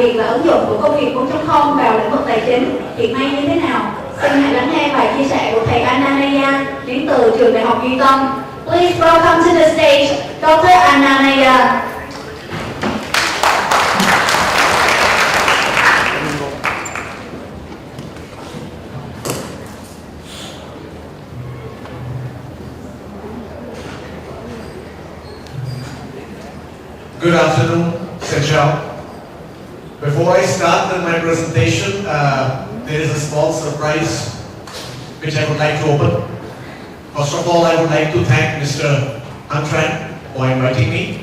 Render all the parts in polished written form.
việc và ứng dụng của công nghiệp 4.0 vào lĩnh vực tài chính hiện nay như thế nào. Xin hãy lắng nghe bài chia sẻ của thầy Anand Nayyar đến từ trường Đại học Duy Tân. Please welcome to the stage Dr. Anand Nayyar. Good afternoon, xin chào. Before I start my presentation, there is a small surprise which I would like to open. First of all, I would like to thank Mr. Anand for inviting me.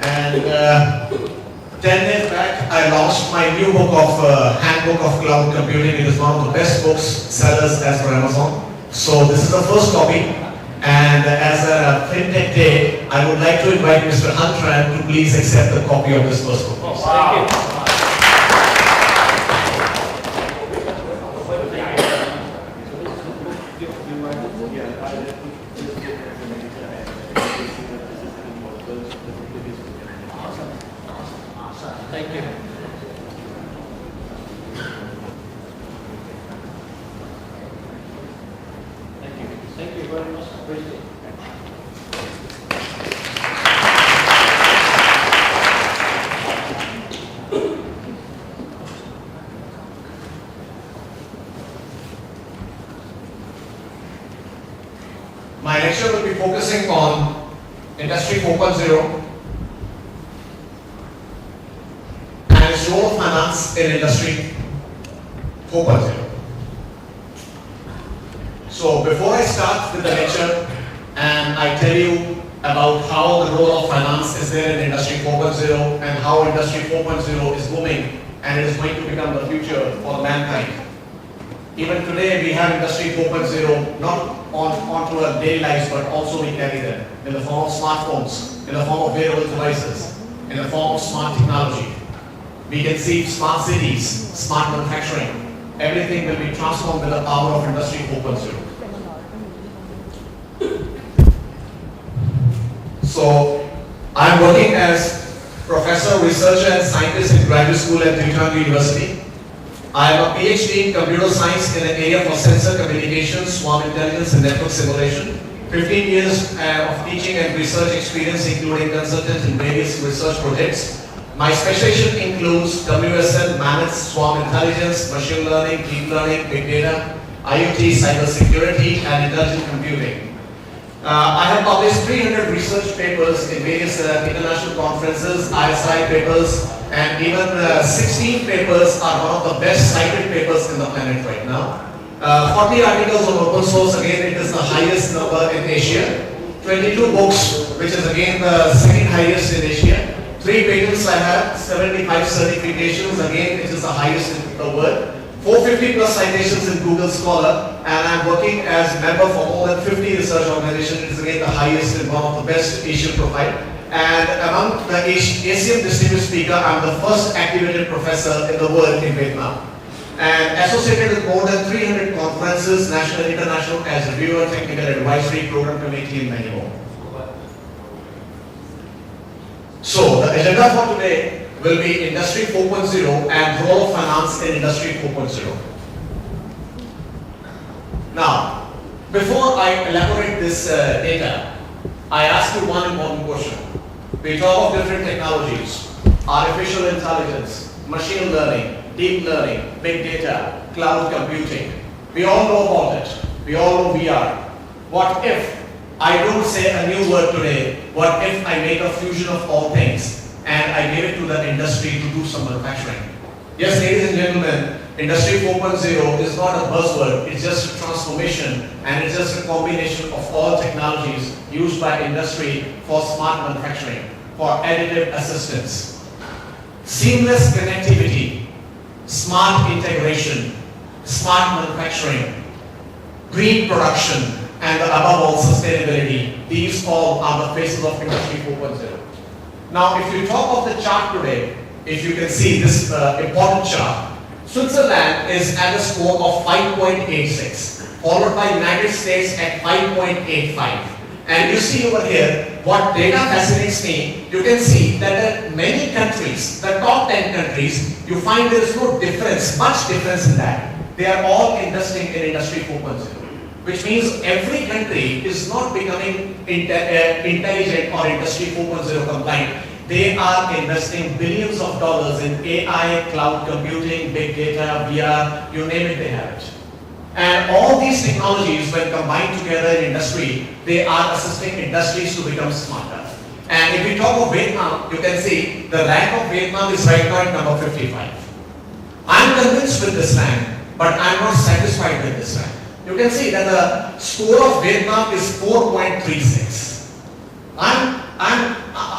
And 10 days back, I launched my new book of Handbook of Cloud Computing. It is one of the best books sellers as for Amazon. So this is the first copy. And as a Fintech Day, I would like to invite Mr. Anand to please accept the copy of this first book. Oh, wow. Thank you. Thank you very much. Appreciate it. My lecture will be focusing on Industry 4.0 and its role of finance in Industry 4.0. So before I start with the lecture and I tell you about how the role of finance is there in Industry 4.0 and how Industry 4.0 is booming and it is going to become the future for mankind. Even today we have Industry 4.0 not onto our daily lives, but also we carry them in the form of smartphones, in the form of wearable devices, in the form of smart technology. We can see smart cities, smart manufacturing. Everything will be transformed with the power of Industry 4.0. So, I am working as professor, researcher and scientist in graduate school at Viet University. I have a PhD in computer science in an area for sensor communication, swarm intelligence and network simulation. 15 years of teaching and research experience, including consultant in various research projects. My specialization includes WSN, Mammoth, swarm intelligence, machine learning, deep learning, big data, IoT, cyber security and intelligent computing. I have published 300 research papers in various international conferences, ISI papers, and even 16 papers are one of the best cited papers in the planet right now. 40 articles on open source, again it is the highest number in Asia. 22 books, which is again the second highest in Asia. 3 patents I have, 75 certifications, again it is the highest in the world. 450 plus citations in Google Scholar, and I am working as member for more than 50 research organizations. It is again the highest and one of the best Asian profile. And among the Asian distinguished speaker, I am the first accredited professor in the world in Vietnam. And associated with more than 300 conferences, national and international, as reviewer, technical advisory, program committee, and many more. So, the agenda for today will be Industry 4.0 and role of finance in Industry 4.0. Now, before I elaborate this data, I ask you one important question. We talk of different technologies, artificial intelligence, machine learning, deep learning, big data, cloud computing. We all know about it. We all know VR. What if I don't say a new word today? What if I make a fusion of all things and I give it to the industry to do some manufacturing? Yes, ladies and gentlemen, Industry 4.0 is not a buzzword, it's just a transformation and it's just a combination of all technologies used by industry for smart manufacturing, for additive assistance, seamless connectivity, smart integration, smart manufacturing, green production, and above all sustainability. These all are the faces of Industry 4.0. Now, if you talk of the chart today, if you can see this important chart, Switzerland is at a score of 5.86, followed by United States at 5.85. And you see over here, what data fascinates me, you can see that in many countries, the top 10 countries, you find there is no difference, much difference in that. They are all investing in Industry 4.0, which means every country is not becoming intelligent or Industry 4.0 compliant. They are investing billions of dollars in AI, cloud computing, big data, VR, you name it, they have it. And all these technologies, when combined together in industry, they are assisting industries to become smarter. And if we talk of Vietnam, you can see the rank of Vietnam is right now at number 55. I'm convinced with this rank, but I'm not satisfied with this rank. You can see that the score of Vietnam is 4.36.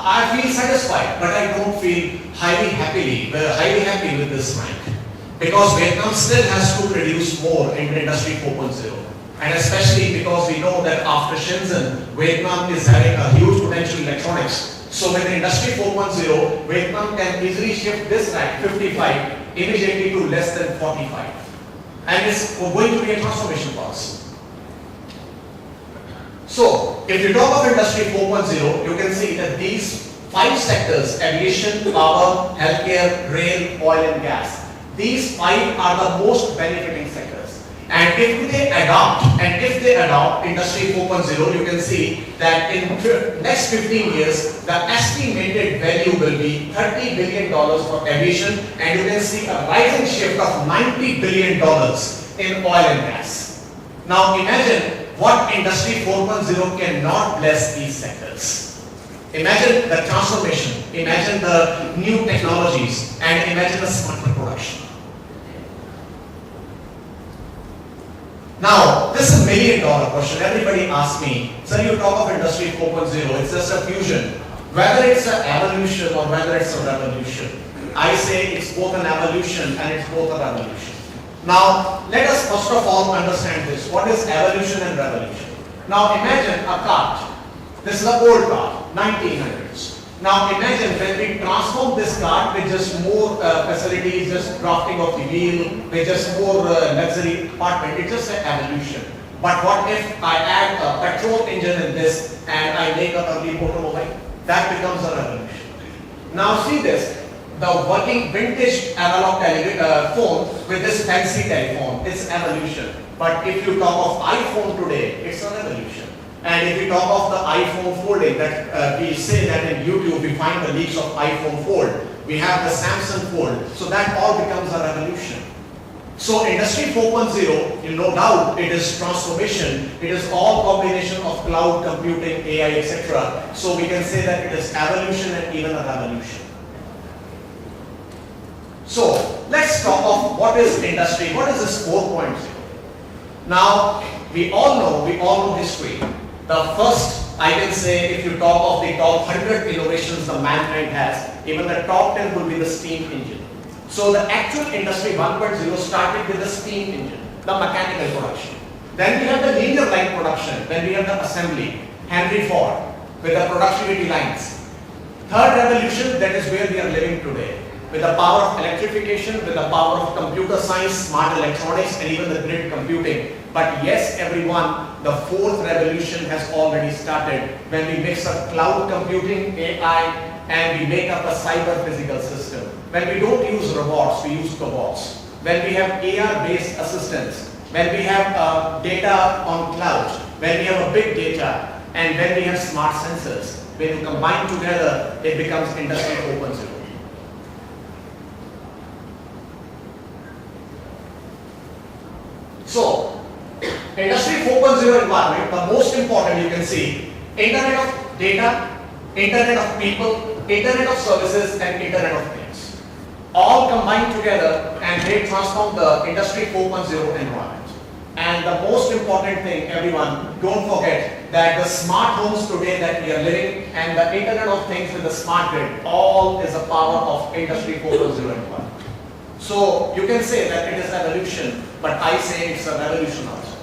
I feel satisfied, but I don't feel highly happy with this rank. Because Vietnam still has to produce more in Industry 4.0. And especially because we know that after Shenzhen, Vietnam is having a huge potential in electronics. So with Industry 4.0, Vietnam can easily shift this rank, 55, immediately to less than 45. And it's going to be a transformation process. So, if you talk of Industry 4.0, you can see that these 5 sectors, aviation, power, healthcare, rail, oil and gas, these 5 are the most benefiting sectors. And if they adopt Industry 4.0, you can see that in next 15 years, the estimated value will be $30 billion for aviation, and you can see a rising shift of $90 billion in oil and gas. Now imagine what Industry 4.0 cannot bless these sectors. Imagine the transformation, imagine the new technologies, and imagine the smarter production. Now, this is $1 million question. Everybody asks me, sir, you talk of Industry 4.0, it's just a fusion. Whether it's an evolution or whether it's a revolution, I say it's both an evolution and it's both a revolution. Now, let us first of all understand this. What is evolution and revolution? Now, imagine a cart. This is an old cart, 1900s. Now, imagine when we transform this cart with just more facilities, just drafting of the wheel, with just more luxury apartment, it's just an evolution. But what if I add a petrol engine in this and I make a early automobile? That becomes a revolution. Now, see this. The working vintage analog phone with this fancy telephone, it's evolution. But if you talk of iPhone today, it's a revolution. And if we talk of the iPhone folding, that we say that in YouTube we find the leaks of iPhone fold, we have the Samsung fold, so that all becomes a revolution. So Industry 4.0, no doubt it is transformation, it is all combination of cloud computing, AI, etc. So we can say that it is evolution and even a revolution. So let's talk of what is industry, what is this 4.0? Now we all know history. The first, I can say, if you talk of the top 100 innovations the mankind has, even the top 10 will be the steam engine. So the actual Industry 1.0 started with the steam engine, the mechanical production. Then we have the linear line production, then we have the assembly, Henry Ford, with the productivity lines. Third revolution, that is where we are living today, with the power of electrification, with the power of computer science, smart electronics, and even the grid computing. But yes, everyone, the fourth revolution has already started when we mix up cloud computing, AI, and we make up a cyber physical system. When we don't use robots, we use cobots. When we have AR-based assistants, when we have data on cloud, when we have a big data, and when we have smart sensors, when you combine together, it becomes Industry 4.0. So, Industry 4.0 environment, the most important you can see, Internet of data, Internet of people, Internet of services, and Internet of things. All combined together and they transform the Industry 4.0 environment. And the most important thing, everyone, don't forget that the smart homes today that we are living and the Internet of Things with the smart grid, all is a power of Industry 4.0 environment. So you can say that it is evolution, but I say it's a revolution also.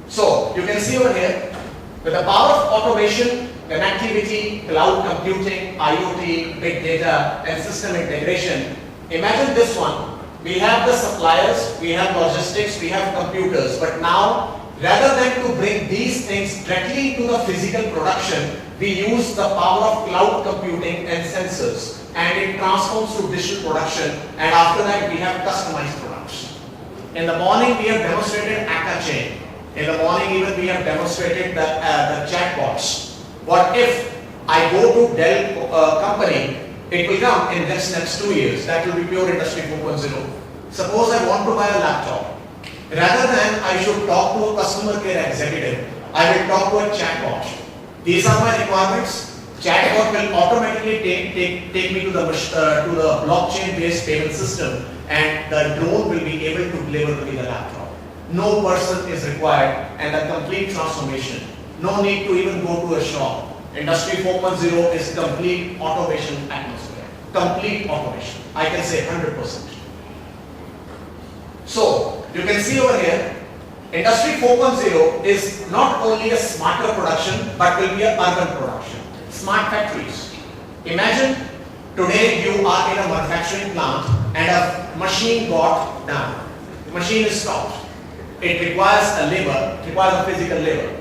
So you can see over here, with the power of automation, connectivity, cloud computing, IoT, big data, and system integration, imagine this one. We have the suppliers, we have logistics, we have computers, but now Rather than to bring these things directly to the physical production, we use the power of cloud computing and sensors, and it transforms to digital production, and after that we have customized products. In the morning we have demonstrated ACA chain. In the morning even we have demonstrated the chatbots. What if I go to Dell company, it will come in next 2 years, that will be pure industry 4.0. Suppose I want to buy a laptop. Rather than I should talk to a customer care executive, I will talk to a chatbot. These are my requirements. Chatbot will automatically take me to the blockchain-based payment system, and the drone will be able to deliver me the laptop. No person is required, and a complete transformation. No need to even go to a shop. Industry 4.0 is complete automation atmosphere. Complete automation. I can say 100%. So, you can see over here, Industry 4.0 is not only a smarter production, but will be a urban production. Smart factories. Imagine today you are in a manufacturing plant and a machine got down. The machine is stopped. It requires a labor, requires a physical labor.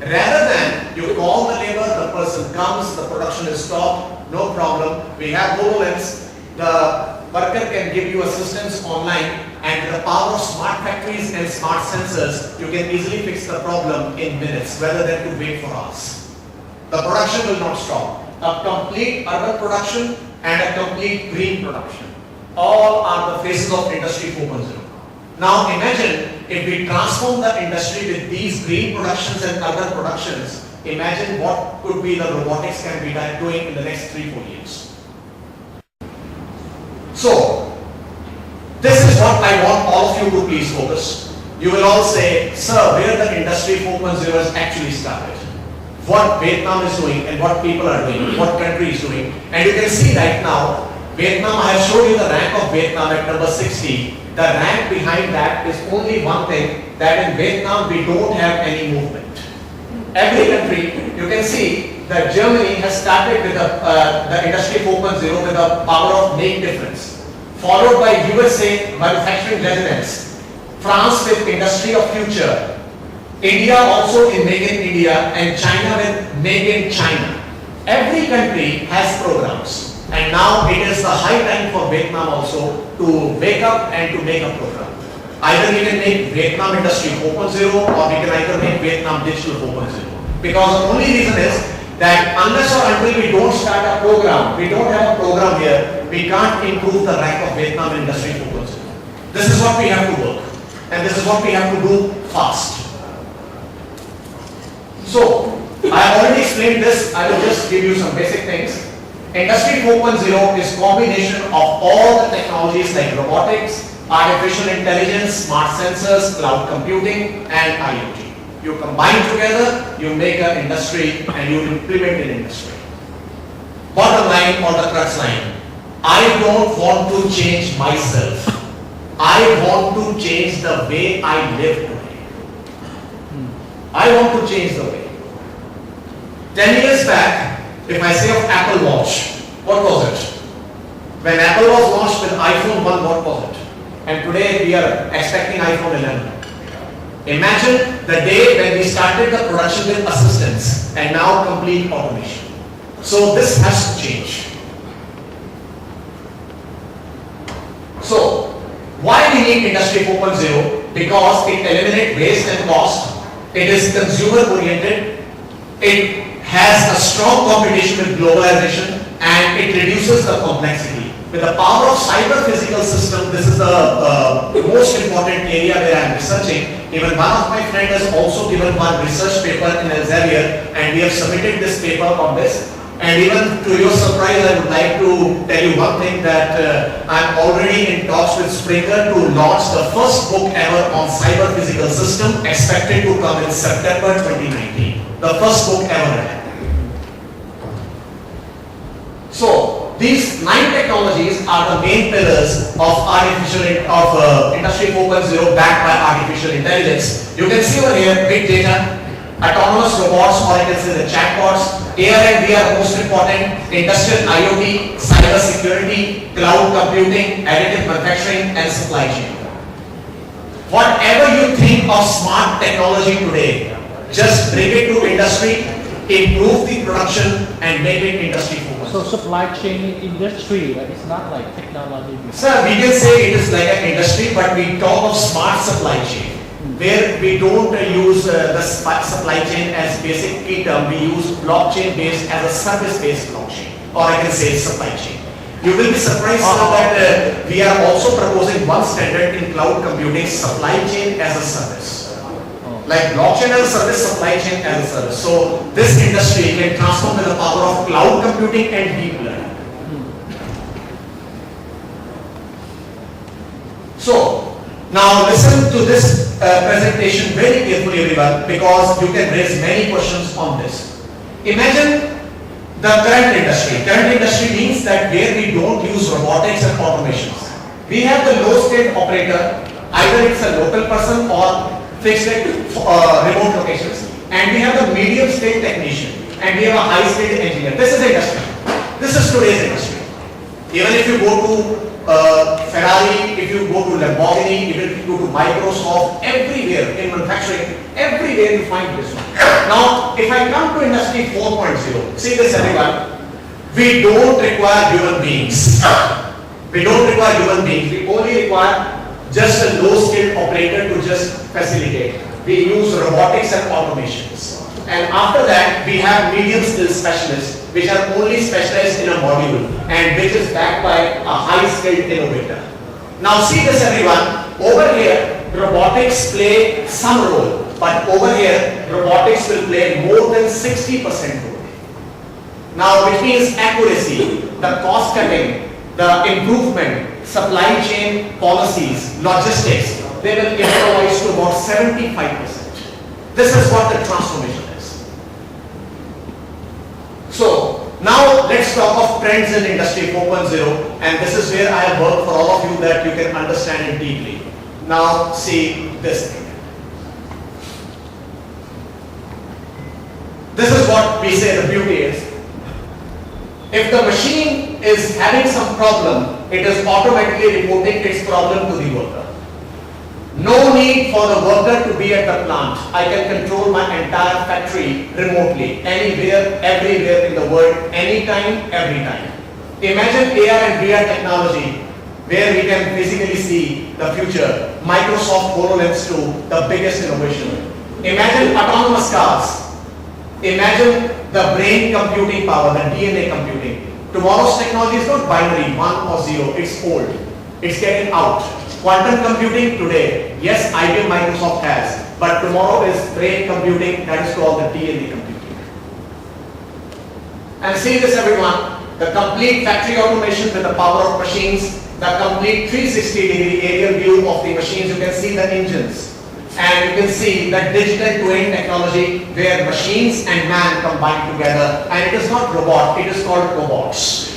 Rather than you call the labor, the person comes, the production is stopped, no problem. We have HoloLens. The worker can give you assistance online, and with the power of smart factories and smart sensors, you can easily fix the problem in minutes rather than to wait for hours. The production will not stop. A complete urban production and a complete green production. All are the phases of Industry 4.0. Now imagine if we transform the industry with these green productions and urban productions, imagine what could be the robotics can be doing in the next 3-4 years. So, this is what I want all of you to please focus. You will all say, sir, where the Industry 4.0 has actually started. What Vietnam is doing and what people are doing, what country is doing. And you can see right now, Vietnam, I have showed you the rank of Vietnam at number 60. The rank behind that is only one thing, that in Vietnam we don't have any movement. Every country, you can see that Germany has started with the Industry 4.0 with the power of make difference. Followed by USA, manufacturing residence. France with industry of future. India also in Make in India, and China with Make in China. Every country has programs, and now it is the high time for Vietnam also to wake up and to make a program. Either we can make Vietnam Industry 4.0 or we can either make Vietnam Digital 4.0. Because the only reason is that unless or until we don't start a program, we don't have a program here, we can't improve the rank of Vietnam Industry 4.0. This is what we have to work, and this is what we have to do fast. So, I have already explained this, I will just give you some basic things. Industry 4.0 is combination of all the technologies like robotics, artificial intelligence, smart sensors, cloud computing, and IoT. You combine together, you make an industry and you implement an industry. Bottom line or the crux line, I don't want to change myself. I want to change the way I live today. I want to change the way. 10 years back, if I say of Apple Watch, what was it? When Apple was launched with iPhone 1, what was it? And today we are expecting iPhone 11. Imagine the day when we started the production with assistance and now complete automation. So this has to change. So, why we need Industry 4.0? Because it eliminates waste and cost. It is consumer oriented. It has a strong competition with globalization, and it reduces the complexity. With the power of cyber physical system, this is the most important area where I am researching. Even one of my friends has also given one research paper in Elsevier, and we have submitted this paper on this. And even to your surprise, I would like to tell you one thing, that I am already in talks with Springer to launch the first book ever on cyber physical system, expected to come in September 2019. The first book ever. So, these 9 technologies are the main pillars of Industry 4.0 backed by artificial intelligence. You can see over here big data, autonomous robots, or I can say the chatbots, AR and VR most important, industrial IoT, cyber security, cloud computing, additive manufacturing, and supply chain. Whatever you think of smart technology today. Just bring it to industry, improve the production and make it industry focused. So supply chain industry, right? It's not like technology. Sir, we can say it is like an industry, but we talk of smart supply chain, where we don't use the supply chain as basic key term. We use blockchain based as a service based blockchain, or I can say supply chain. You will be surprised sir, that we are also proposing one standard in cloud computing, supply chain as a service. Like blockchain as a service, supply chain as a service. So this industry can transform with the power of cloud computing and deep learning. So now listen to this presentation very carefully everyone, because you can raise many questions on this. Imagine the current industry. Current industry means that where we don't use robotics and automations. We have the low skilled operator, either it's a local person or fixed at remote locations, and we have the medium skilled technician, and we have a high skilled engineer. This is industry. This is today's industry. Even if you go to Ferrari, if you go to Lamborghini, even if you go to Microsoft, everywhere in manufacturing, everywhere you find this one. Now, if I come to industry 4.0, see this everyone, we don't require human beings. We don't require human beings. We only require just a low skilled operator to just facilitate. We use robotics and automations. And after that, we have medium skilled specialists, which are only specialized in a module and which is backed by a high skilled innovator. Now see this everyone, over here, robotics play some role, but over here, robotics will play more than 60% role. Now, which means accuracy, the cost cutting, the improvement, supply chain policies, logistics, they will improvise to about 75%. This is what the transformation is. So, now let's talk of trends in Industry 4.0, and this is where I have worked for all of you that you can understand it deeply. Now, see this thing. This is what we say the beauty is. If the machine is having some problem, it is automatically reporting its problem to the worker. No need for the worker to be at the plant. I can control my entire factory remotely, anywhere, everywhere in the world, anytime, every time. Imagine AR and VR technology, where we can physically see the future. Microsoft HoloLens 2, the biggest innovation. Imagine autonomous cars. Imagine the brain computing power, the DNA computing. Tomorrow's technology is not binary, 1 or 0, it's old. It's getting out. Quantum computing today, yes, IBM, Microsoft has, but tomorrow is brain computing, that is called the DNA computing. And see this everyone, the complete factory automation with the power of machines, the complete 360-degree aerial view of the machines, you can see the engines. And you can see that digital twin technology where machines and man combine together, and it is not robot, it is called cobots.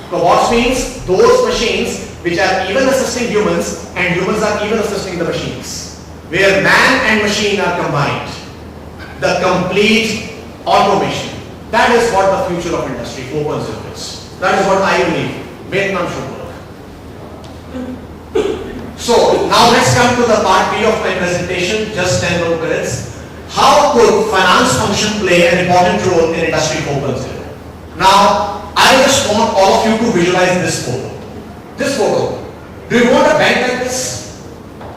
Cobots means those machines which are even assisting humans and humans are even assisting the machines, where man and machine are combined. The complete automation. That is what the future of Industry 4.0 is. That is what I believe Vietnam should work. So now let's come to the part B of my presentation, just 10 more minutes. How could finance function play an important role in Industry 4.0? Now, I just want all of you to visualize this photo. This photo. Do you want a bank like this?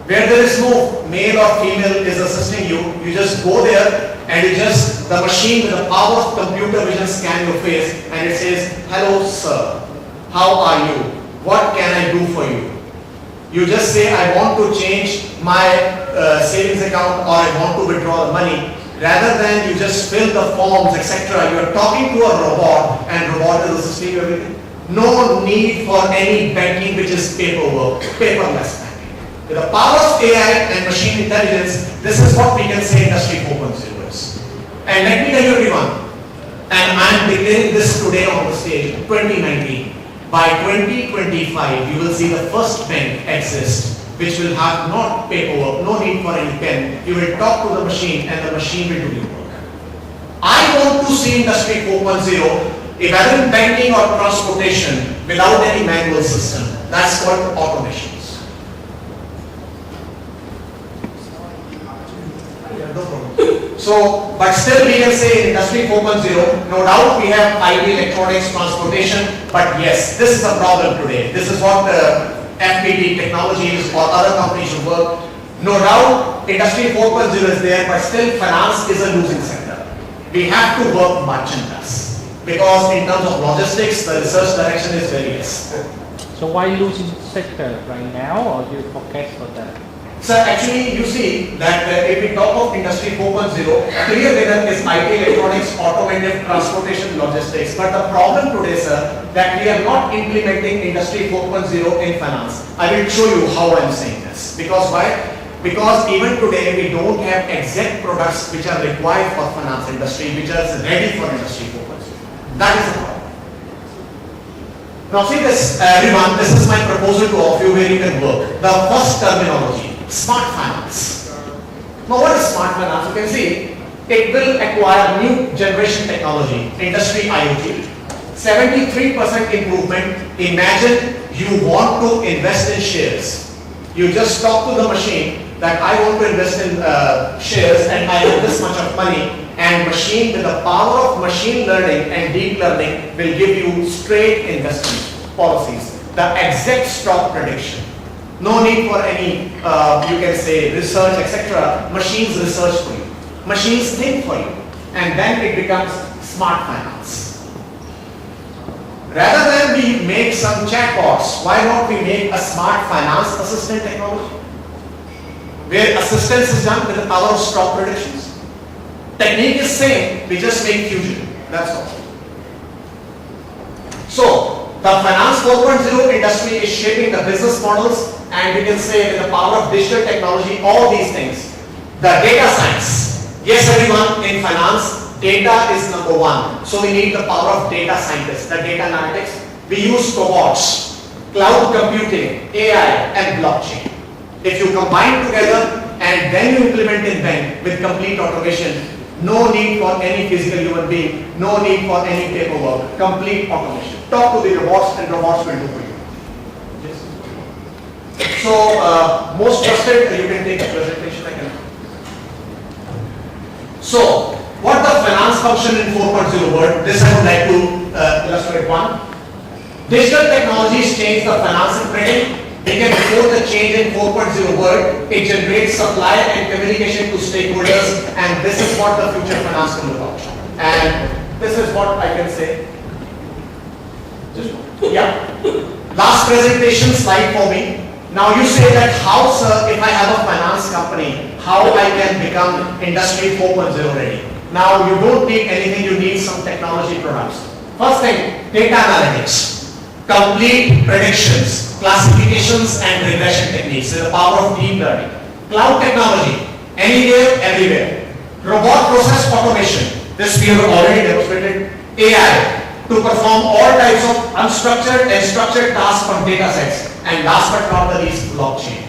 Where there is no male or female is assisting you. You just go there and you just, the machine with the power of computer vision scan your face and it says, hello sir, how are you? What can I do for you? You just say, I want to change my savings account or I want to withdraw the money. Rather than you just fill the forms, etc. You are talking to a robot and robot is assisting you everything. No need for any banking which is paperwork, paperless banking. With the power of AI and machine intelligence, this is what we can say Industry 4.0 is. And let me tell you everyone, and I am declaring this today on the stage, 2019. By 2025, you will see the first bank exist, which will have not paperwork, no need for any pen. You will talk to the machine and the machine will do your work. I want to see Industry 4.0, either in banking or transportation, without any manual system. That's called automations. no problem. So, but still we can say in Industry 4.0, no doubt we have IT, electronics, transportation, but yes, this is a problem today. This is what FPT technologies or other companies should work. No doubt Industry 4.0 is there, but still finance is a losing sector. We have to work much in this because in terms of logistics, the research direction is very less. So why losing sector right now, or do you forecast for that? Sir, actually, you see that if we talk of Industry 4.0, clear winner is IT, electronics, automotive, transportation, logistics. But the problem today, sir, that we are not implementing Industry 4.0 in finance. I will show you how I am saying this. Because why? Because even today, we don't have exact products which are required for finance industry, which are ready for Industry 4.0. That is the problem. Now see this, everyone, this is my proposal to all of you where you can work. The first terminology. Smart finance. Now what is smart finance? You can see it will acquire new generation technology, industry IoT, 73% improvement. Imagine you want to invest in shares. You just talk to the machine that I want to invest in shares and I have this much of money, and machine with the power of machine learning and deep learning will give you straight investment policies, the exact stock prediction. No need for any, you can say, research, etc. Machines research for you. Machines think for you. And then it becomes smart finance. Rather than we make some chatbots, why not we make a smart finance assistant technology? Where assistance is done with the power of stock predictions. Technique is same, we just make fusion. That's all. So, the finance 4.0 industry is shaping the business models, and we can say with the power of digital technology, all these things. The data science. Yes, everyone, in finance, data is number one. So we need the power of data scientists, the data analytics. We use cobots, cloud computing, AI, and blockchain. If you combine together and then you implement in them with complete automation, no need for any physical human being, no need for any paperwork, complete automation. Talk to the robots and robots will do for you. Yes. So, most trusted, you can take a presentation. I can. So, what the finance function in 4.0 world, this I would like to illustrate one. Digital technologies change the financial trading. Again, before the change in 4.0 world, it generates supply and communication to stakeholders, and this is what the future finance will look like. And this is what I can say. Yeah. Last presentation slide for me. Now you say that how, sir, if I have a finance company, how I can become Industry 4.0 ready? Now you don't need anything, you need some technology products. First thing, data analytics, complete predictions, classifications and regression techniques with the power of deep learning. Cloud technology, anywhere, everywhere. Robot process automation, this we have already demonstrated. AI, to perform all types of unstructured and structured tasks from data sets. And last but not the least, blockchain.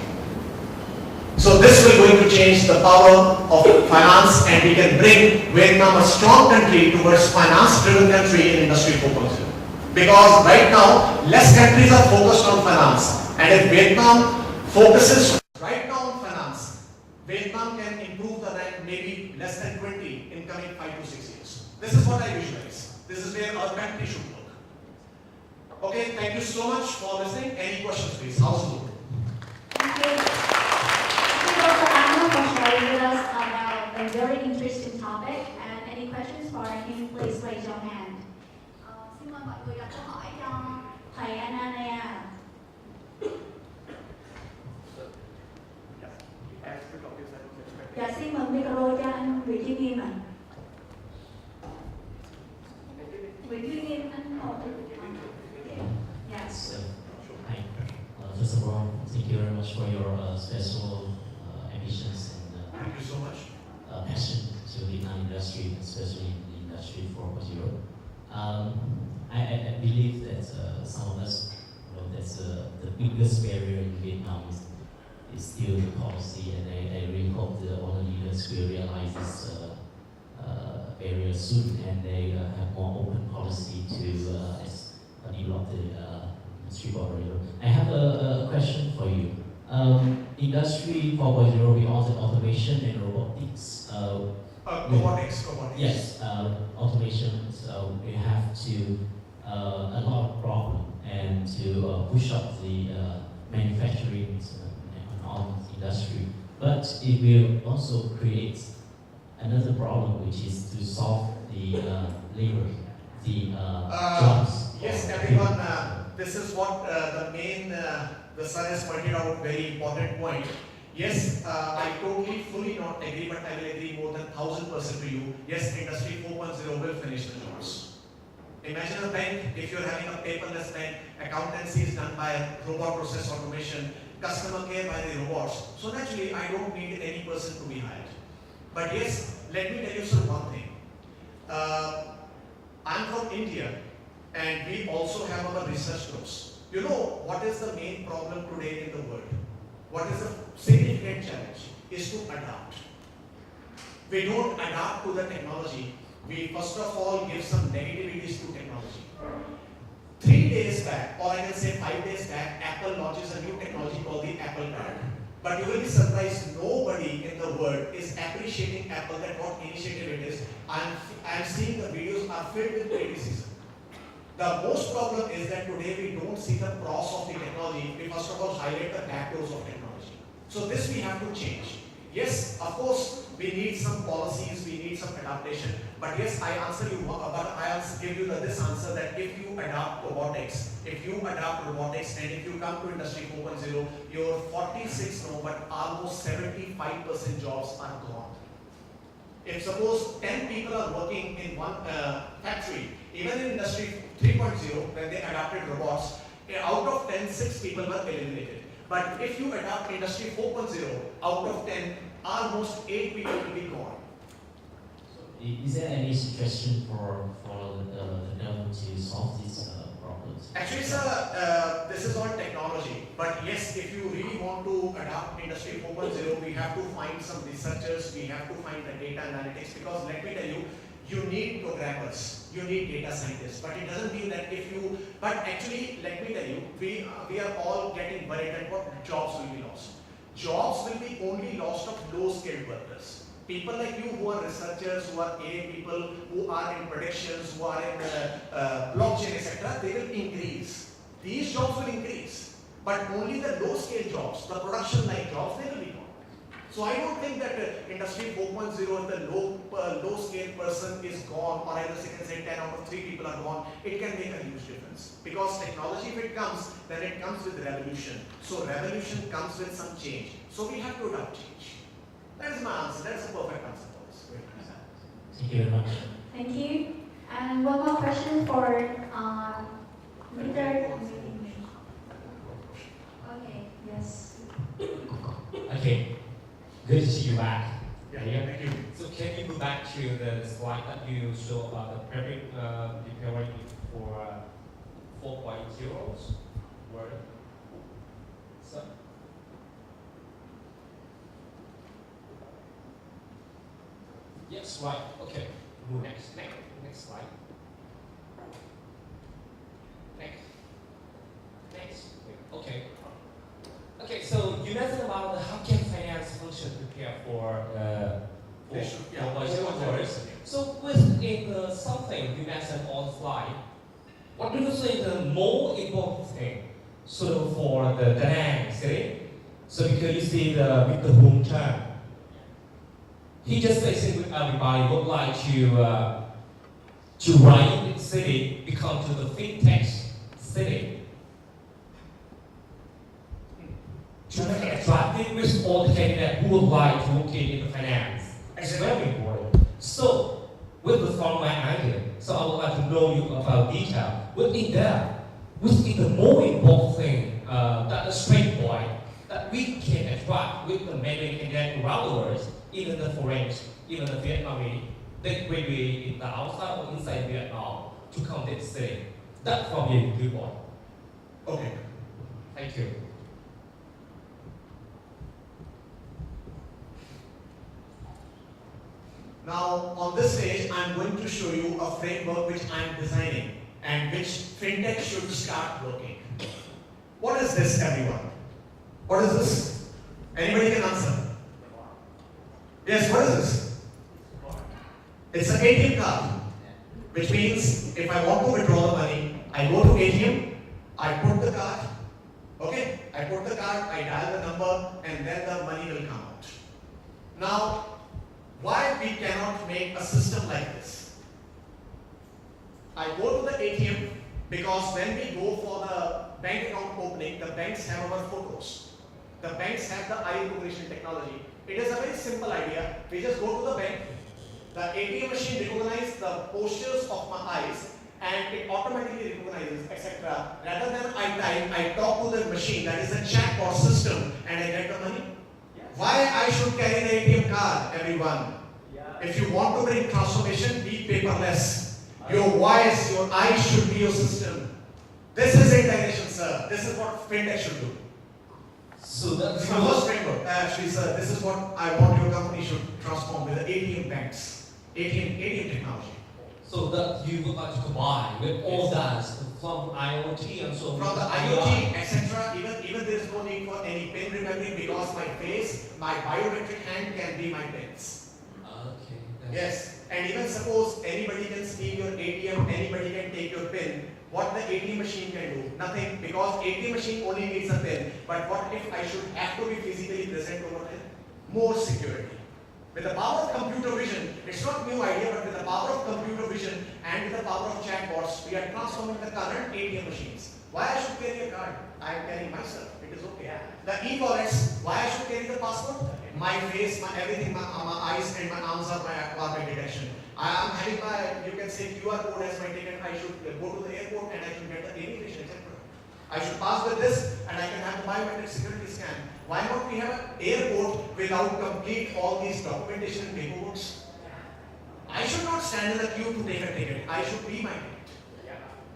So this will going to change the power of finance, and we can bring Vietnam, a strong country, towards finance-driven country in Industry 4.0. Because right now, less countries are focused on finance. And if Vietnam focuses right now on finance, Vietnam can improve the rank maybe less than 20 in coming 5 to 6 years. This is what I visualize. This is where our country should work. Okay, thank you so much for listening. Any questions, please? How's it look? Thank you. Thank you, Dr. Anand, for sharing with us about a very interesting topic. And any questions for him, please raise your hand. Xin mời mọi người đặt câu hỏi cho thầy Anand. Dạ, xin mời micro cho anh Vị Duy Nghiêm ạ. Vị Duy Nghiêm, anh ngồi. Yes. Hi. First of all, thank you very much for your special ambitions and Thank you so much. passion to Vietnam industry, especially in the industry 4.0. I believe that some of us know that the biggest barrier in Vietnam is still the policy, and I really hope that all the leaders will realize this barrier soon, and they have more open policy to develop the industry 4.0. I have a question for you. Industry 4.0 beyond the automation and robotics. Robotics. Yes, automation. So we have to a lot of problem and to push up the manufacturing on industry. But it will also create another problem, which is to solve the labor, the jobs. Yes, everyone. This is what the sir has pointed out. Very important point. Yes, I totally, fully not agree, but I will agree more than 1000% to you. Yes, Industry 4.0 will finish the jobs. Imagine a bank, if you're having a paperless bank, accountancy is done by robot process automation, customer care by the robots. So naturally, I don't need any person to be hired. But yes, let me tell you sir one thing. I'm from India, and we also have our research groups. You know what is the main problem today in the world? What is the significant challenge? Is to adapt. We don't adapt to the technology. We first of all give some negativities to technology. 3 days back, or I can say 5 days back, Apple launches a new technology called the Apple Card. But you will be surprised, nobody in the world is appreciating Apple, that what initiative it is. I'm seeing the videos are filled with criticism. The most problem is that today we don't see the pros of the technology. We first of all highlight the backdoors of technology. So this we have to change. Yes, of course, we need some policies, we need some adaptation. But yes, I answer you, but I also give you this answer that if you adopt robotics, and if you come to Industry 4.0, your 46 no, but almost 75% jobs are gone. If suppose 10 people are working in one factory, even in Industry 3.0, when they adopted robots, out of 10, 6 people were eliminated. But if you adopt Industry 4.0, out of 10, almost 8 people will be gone. Is there any suggestion for the government to solve these problems? Actually, sir, this is all technology. But yes, if you really want to adopt Industry 4.0, we have to find some researchers, we have to find the data analytics, because let me tell you, you need programmers, you need data scientists, but it doesn't mean that if you, but actually, let me tell you, we are all getting worried that what jobs will be lost. Jobs will be only lost of low-skilled workers. People like you who are researchers, who are AI people, who are in predictions, who are in blockchain, etc., they will increase. These jobs will increase, but only the low-scale jobs, the production-like jobs, they will be gone. So I don't think that Industry 4.0, if the low-scale person is gone, or I can say 10 out of 3 people are gone, it can make a huge difference. Because technology, if it comes, then it comes with revolution. So revolution comes with some change. So we have to adopt change. That is my answer. That's a perfect answer for this. Thank you very much. Thank you. And one more question for Peter. Okay, yes. Okay, good to see you back. Yeah, thank you. So can you go back to the slide that you showed about the preparing for 4.0's word? So, yes, right. Okay. Move next slide. Next. Okay. Okay, so you mentioned about how can finance function prepare for 4.0. So within something you mentioned on slide, what do you say the more important thing so for the dynamic city? So because you see with the home term, he just facing with everybody would like to run the city become to the fintech city. To make it attractive with all the candidates who would like to work in the finance. It's very important. So, with the from my idea, so I would like to know you about detail. Within that, which is the more important thing, that the straight point that we can attract with the many candidates around the world, even the foreign, even the Vietnamese, they will be in the outside or inside Vietnam to come to the city. That's for me a good one. Okay. Thank you. Now, on this stage, I'm going to show you a framework which I'm designing and which fintech should start working. What is this, everyone? What What is this? Anybody can answer. Yes, what is this? It's an ATM card, which means if I want to withdraw the money, I go to ATM, I put the card, okay? I put the card, I dial the number, and then the money will come out. Now, why we cannot make a system like this? I go to the ATM because when we go for the bank account opening, the banks have our photos. The banks have the eye recognition technology. It is a very simple idea. We just go to the bank, the ATM machine recognizes the postures of my eyes and it automatically recognizes, etc. Rather than I talk to the machine, that is a chatbot system, and I get the money. Why I should carry the ATM card, everyone? If you want to bring transformation, be paperless. Your voice, your eyes should be your system. This is integration, sir. This is what Fintech should do. So that's The first framework. Actually, sir, this is what I want your company should transform with the ATM banks, ATM technology. so that you would like to combine with all that from IoT and so on. From the IoT, etc., even there is no need for any pin remembering because my face, my biometric hand can be my pins. Okay. Yes, and even suppose anybody can steal your ATM, anybody can take your pin. What the ATM machine can do? Nothing, because ATM machine only needs a pin. But what if I should have to be physically present over there? More security. With the power of computer vision, it's not new idea, but with the power of computer vision and with the power of chatbots, we are transforming the current ATM machines. Why I should carry a card? I am carrying myself. It is okay. The e-wallets, why I should carry the passport? My face, my everything, my eyes and my arms are my detection. I am having my, you can say QR code as my ticket. I should go to the airport and I should get the immigration, etc. I should pass with this and I can have the biometric security scan. Why not we have an airport without complete all these documentation and paperwork? I should not stand in the queue to take a ticket. I should be my ticket.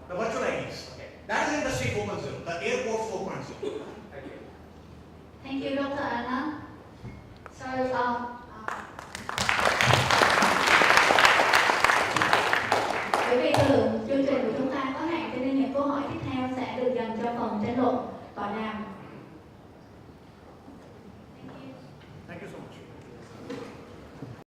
The virtual IDs. That is industry 4.0, the airport 4.0. Thank you, Dr. Anand. So,